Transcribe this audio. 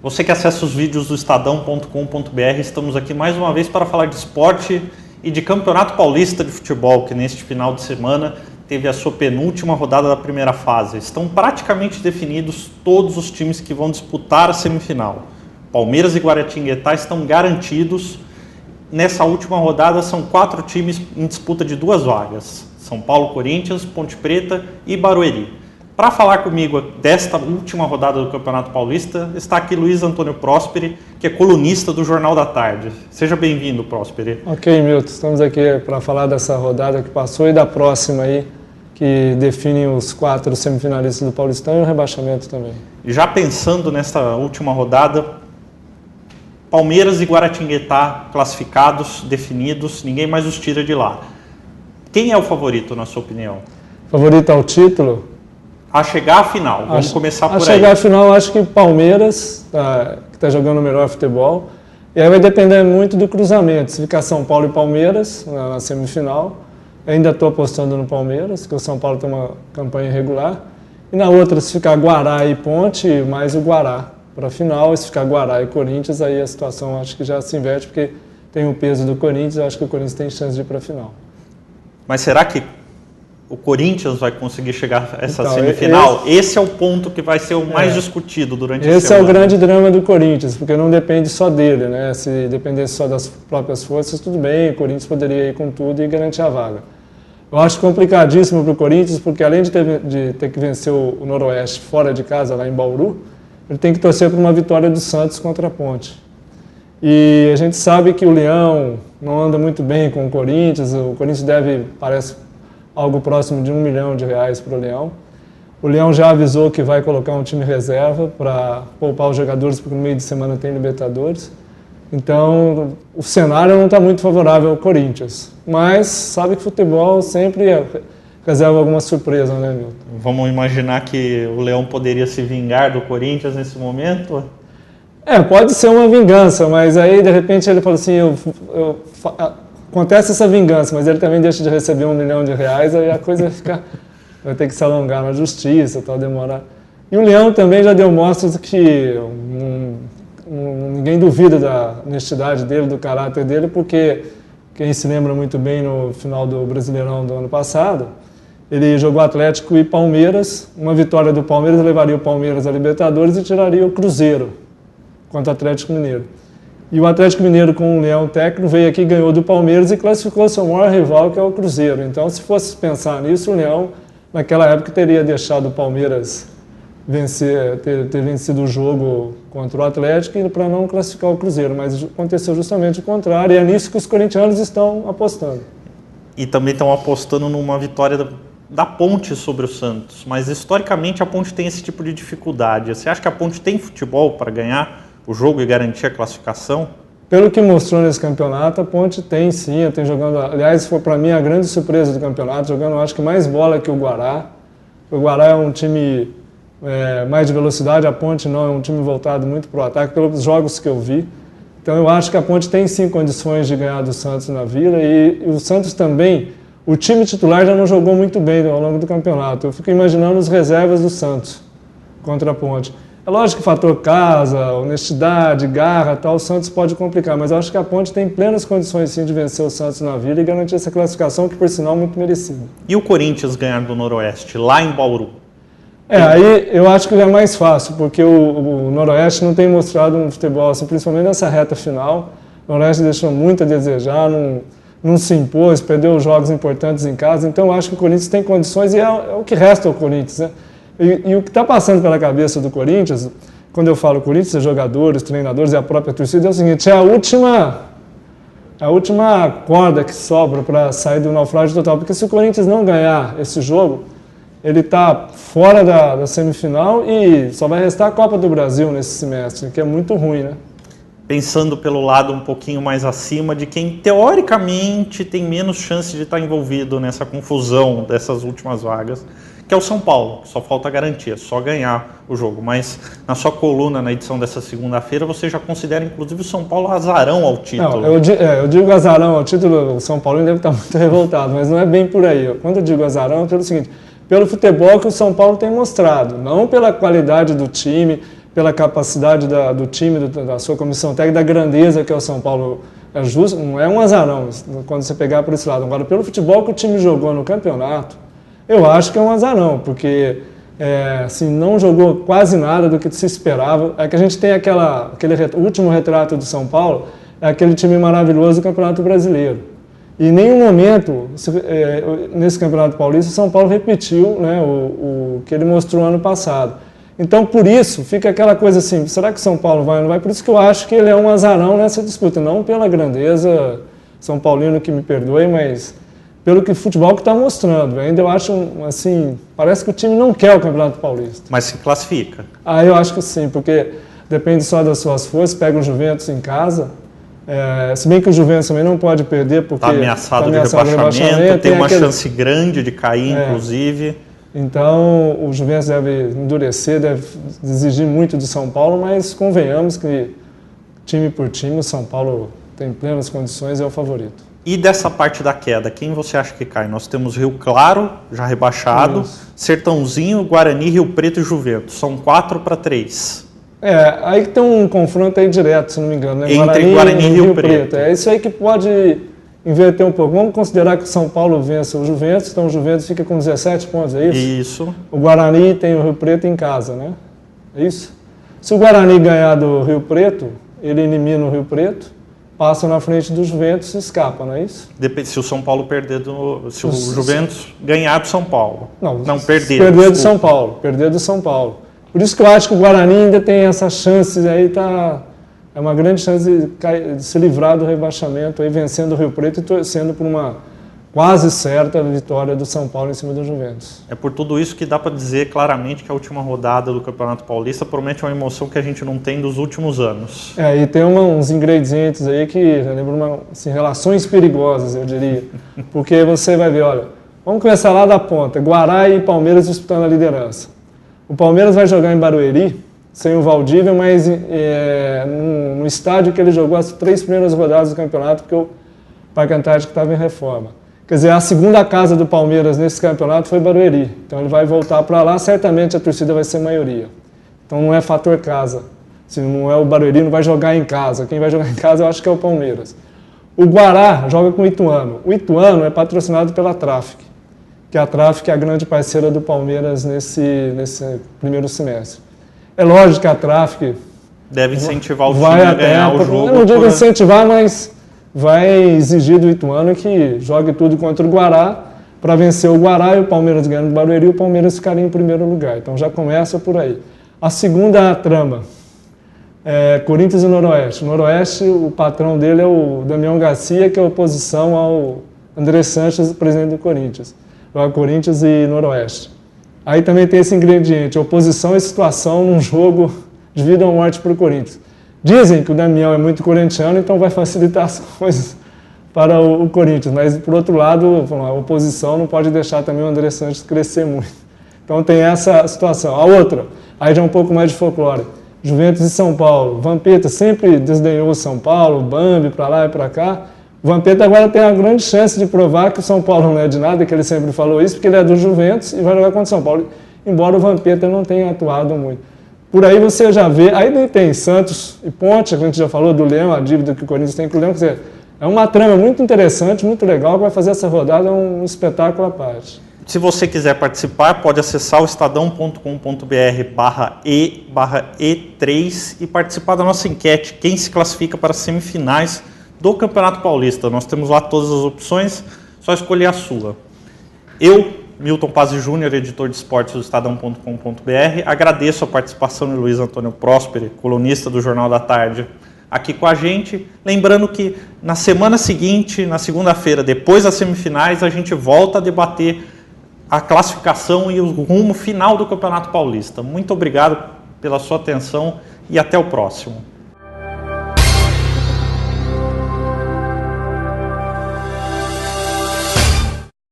Você que acessa os vídeos do estadão.com.br, estamos aqui mais uma vez para falar de esporte e de Campeonato Paulista de Futebol, que neste final de semana teve a sua penúltima rodada da primeira fase. Estão praticamente definidos todos os times que vão disputar a semifinal. Palmeiras e Guaratinguetá estão garantidos. Nessa última rodada são 4 times em disputa de 2 vagas. São Paulo, Corinthians, Ponte Preta e Barueri. Para falar comigo desta última rodada do Campeonato Paulista, está aqui Luiz Antônio Prosperi, que é colunista do Jornal da Tarde. Seja bem-vindo, Prosperi. Ok, Milton. Estamos aqui para falar dessa rodada que passou e da próxima aí, que definem os 4 semifinalistas do Paulistão e o rebaixamento também. Já pensando nesta última rodada, Palmeiras e Guaratinguetá classificados, definidos, ninguém mais os tira de lá. Quem é o favorito, na sua opinião? Favorito ao título? A chegar à final, vamos começar por aí. A chegar à final, acho que Palmeiras, que está jogando o melhor futebol, e aí vai depender muito do cruzamento. Se ficar São Paulo e Palmeiras na semifinal, ainda estou apostando no Palmeiras, porque o São Paulo tem uma campanha irregular, e na outra, se ficar Guará e Ponte, mais o Guará para a final, e se ficar Guará e Corinthians, aí a situação acho que já se inverte, porque tem o peso do Corinthians, eu acho que o Corinthians tem chance de ir para a final. Mas será que o Corinthians vai conseguir chegar a essa semifinal? Esse é o ponto que vai ser o mais discutido durante esse é o grande drama do Corinthians, porque não depende só dele, né? Se dependesse só das próprias forças, tudo bem, o Corinthians poderia ir com tudo e garantir a vaga. Eu acho complicadíssimo para o Corinthians, porque além de ter que vencer o Noroeste fora de casa, lá em Bauru, ele tem que torcer por uma vitória do Santos contra a Ponte. E a gente sabe que o Leão não anda muito bem com o Corinthians deve, parece, algo próximo de R$1 milhão para o Leão. O Leão já avisou que vai colocar um time reserva para poupar os jogadores, porque no meio de semana tem Libertadores. Então, o cenário não está muito favorável ao Corinthians. Mas sabe que futebol sempre reserva alguma surpresa, né, Milton? Vamos imaginar que o Leão poderia se vingar do Corinthians nesse momento? Pode ser uma vingança, mas aí de repente ele fala assim, acontece essa vingança, mas ele também deixa de receber R$1 milhão, aí a coisa vai ter que se alongar na justiça, tal, demorar. E o Leão também já deu mostras que ninguém duvida da honestidade dele, do caráter dele, porque quem se lembra muito bem no final do Brasileirão do ano passado, ele jogou Atlético e Palmeiras, uma vitória do Palmeiras levaria o Palmeiras à Libertadores e tiraria o Cruzeiro contra o Atlético Mineiro. E o Atlético Mineiro, com o Leão técnico, veio aqui, ganhou do Palmeiras e classificou seu maior rival, que é o Cruzeiro. Então, se fosse pensar nisso, o Leão, naquela época, teria deixado o Palmeiras ter vencido o jogo contra o Atlético para não classificar o Cruzeiro. Mas aconteceu justamente o contrário, e é nisso que os corintianos estão apostando. E também estão apostando numa vitória da Ponte sobre o Santos. Mas, historicamente, a Ponte tem esse tipo de dificuldade. Você acha que a Ponte tem futebol para ganhar o jogo e garantir a classificação? Pelo que mostrou nesse campeonato, a Ponte tem sim, tem jogando, aliás, foi para mim a grande surpresa do campeonato, jogando acho que mais bola que o Guará. O Guará é um time mais de velocidade, a Ponte não, é um time voltado muito para o ataque, pelos jogos que eu vi. Então eu acho que a Ponte tem sim condições de ganhar do Santos na Vila, e o Santos também, o time titular já não jogou muito bem ao longo do campeonato. Eu fico imaginando as reservas do Santos contra a Ponte. É lógico que fator casa, honestidade, garra, tal, o Santos pode complicar, mas eu acho que a Ponte tem plenas condições sim de vencer o Santos na Vila e garantir essa classificação, que por sinal é muito merecida. E o Corinthians ganhar do Noroeste, lá em Bauru? Aí eu acho que é mais fácil, porque o Noroeste não tem mostrado um futebol assim, principalmente nessa reta final. O Noroeste deixou muito a desejar, não se impôs, perdeu jogos importantes em casa, então eu acho que o Corinthians tem condições e é o que resta ao Corinthians, né? E o que está passando pela cabeça do Corinthians, quando eu falo Corinthians, jogadores, treinadores e a própria torcida, é o seguinte, é a última corda que sobra para sair do naufrágio total. Porque se o Corinthians não ganhar esse jogo, ele está fora da semifinal e só vai restar a Copa do Brasil nesse semestre, que é muito ruim, né? Pensando pelo lado um pouquinho mais acima de quem, teoricamente, tem menos chance de estar envolvido nessa confusão dessas últimas vagas, que é o São Paulo, que só falta garantia, só ganhar o jogo. Mas na sua coluna, na edição dessa segunda-feira, você já considera, inclusive, o São Paulo azarão ao título. Não, eu digo azarão ao título, o São Paulo deve estar muito revoltado, mas não é bem por aí. Quando eu digo azarão, é pelo seguinte, pelo futebol que o São Paulo tem mostrado, não pela qualidade do time, pela capacidade do time, da sua comissão técnica, da grandeza que é o São Paulo. É justo, não é um azarão quando você pegar por esse lado. Agora, pelo futebol que o time jogou no campeonato, eu acho que é um azarão, porque assim, não jogou quase nada do que se esperava. É que a gente tem o último retrato do São Paulo, é aquele time maravilhoso do Campeonato Brasileiro. E em nenhum momento, nesse Campeonato Paulista, o São Paulo repetiu, né, o que ele mostrou ano passado. Então, por isso, fica aquela coisa assim, será que São Paulo vai ou não vai? Por isso que eu acho que ele é um azarão nessa disputa, não pela grandeza São Paulino, que me perdoe, mas pelo que o futebol que está mostrando. Ainda eu acho, assim, parece que o time não quer o Campeonato Paulista. Mas se classifica? Eu acho que sim, porque depende só das suas forças, pega o Juventus em casa, se bem que o Juventus também não pode perder, porque está ameaçado de rebaixamento, tem uma chance grande de cair, inclusive. Então, o Juventus deve endurecer, deve exigir muito de São Paulo, mas convenhamos que, time por time, o São Paulo tem plenas condições e é o favorito. E dessa parte da queda, quem você acha que cai? Nós temos Rio Claro, já rebaixado, Sertãozinho, Guarani, Rio Preto e Juventus. São 4-3. Aí tem um confronto aí direto, se não me engano, né? Entre Guarani e Rio Preto. É isso aí que pode inverter um pouco. Vamos considerar que o São Paulo vença o Juventus, então o Juventus fica com 17 pontos, é isso? Isso. O Guarani tem o Rio Preto em casa, né? É isso? Se o Guarani ganhar do Rio Preto, ele elimina o Rio Preto, passa na frente do Juventus e escapa, não é isso? Depende, se o São Paulo perder se o Juventus ganhar do São Paulo. Não perder. Perder do São Paulo. Perder do São Paulo. Por isso que eu acho que o Guarani ainda tem essa chance aí, é uma grande chance de se livrar do rebaixamento, aí vencendo o Rio Preto e torcendo por uma quase certa vitória do São Paulo em cima do Juventus. É por tudo isso que dá para dizer claramente que a última rodada do Campeonato Paulista promete uma emoção que a gente não tem dos últimos anos. E tem uns ingredientes aí que lembram assim, relações perigosas, eu diria. Porque você vai ver, olha, vamos começar lá da ponta, Guará e Palmeiras disputando a liderança. O Palmeiras vai jogar em Barueri, sem o Valdívia, mas no estádio que ele jogou as 3 primeiras rodadas do campeonato, porque o Parque Antártico estava em reforma. Quer dizer, a segunda casa do Palmeiras nesse campeonato foi Barueri. Então ele vai voltar para lá, certamente a torcida vai ser maioria. Então não é fator casa. Se não é o Barueri, não vai jogar em casa. Quem vai jogar em casa eu acho que é o Palmeiras. O Guará joga com o Ituano. O Ituano é patrocinado pela Traffic, que a Traffic é a grande parceira do Palmeiras nesse primeiro semestre. É lógico que a Traffic deve incentivar o time a ganhar o jogo. Eu não digo incentivar, mas vai exigir do Ituano que jogue tudo contra o Guará para vencer o Guará e o Palmeiras ganhando o Barueri e o Palmeiras ficaria em primeiro lugar. Então já começa por aí. A segunda trama é Corinthians e Noroeste. O Noroeste, o patrão dele é o Damião Garcia, que é oposição ao André Sanches, presidente do Corinthians. Joga Corinthians e Noroeste. Aí também tem esse ingrediente, oposição e situação num jogo de vida ou morte para o Corinthians. Dizem que o Damião é muito corintiano, então vai facilitar as coisas para o Corinthians. Mas, por outro lado, a oposição não pode deixar também o André Sanches crescer muito. Então tem essa situação. A outra, aí já é um pouco mais de folclore. Juventus e São Paulo. Vampeta sempre desdenhou o São Paulo, Bambi para lá e para cá. O Vampeta agora tem a grande chance de provar que o São Paulo não é de nada, que ele sempre falou isso, porque ele é do Juventus e vai jogar contra o São Paulo. Embora o Vampeta não tenha atuado muito. Por aí você já vê, aí tem Santos e Ponte, a gente já falou do Leão, a dívida que o Corinthians tem com o Leão, quer dizer, é uma trama muito interessante, muito legal, que vai fazer essa rodada um espetáculo à parte. Se você quiser participar, pode acessar o estadão.com.br/e/E3 e participar da nossa enquete, quem se classifica para as semifinais do Campeonato Paulista. Nós temos lá todas as opções, só escolher a sua. Eu, Milton Pazzi Júnior, editor de esportes do estadão.com.br, agradeço a participação de Luiz Antônio Prósperi, colunista do Jornal da Tarde, aqui com a gente. Lembrando que na semana seguinte, na segunda-feira, depois das semifinais, a gente volta a debater a classificação e o rumo final do Campeonato Paulista. Muito obrigado pela sua atenção e até o próximo.